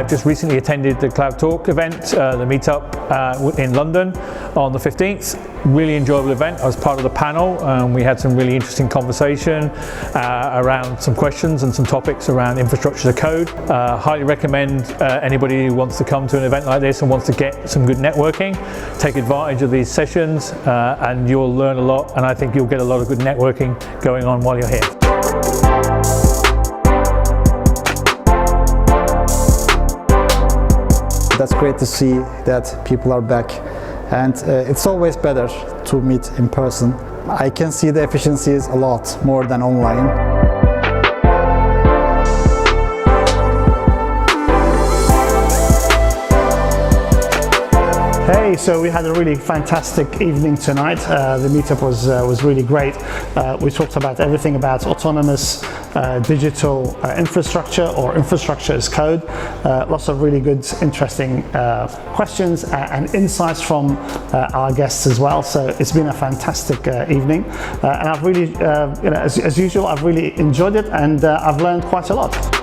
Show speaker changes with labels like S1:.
S1: just recently attended the CloudTalk event, the meetup in London on the 15th. Really enjoyable event. I was part of the panel and we had some really interesting conversation around some questions and some topics around infrastructure as a code. Highly recommend anybody who wants to come to an event like this and wants to get some good networking, take advantage of these sessions and you'll learn a lot, and I think you'll get a lot of good networking going on while you're here.
S2: That's great to see that people are back, and it's always better to meet in person. I can see the efficiencies a lot more than online.
S3: Hey, so we had a really fantastic evening tonight. The meetup was really great. We talked about everything about autonomous digital infrastructure, or infrastructure as code. Lots of really good, interesting questions and insights from our guests as well. So it's been a fantastic evening, and I've really, as usual, I've really enjoyed it, and I've learned quite a lot.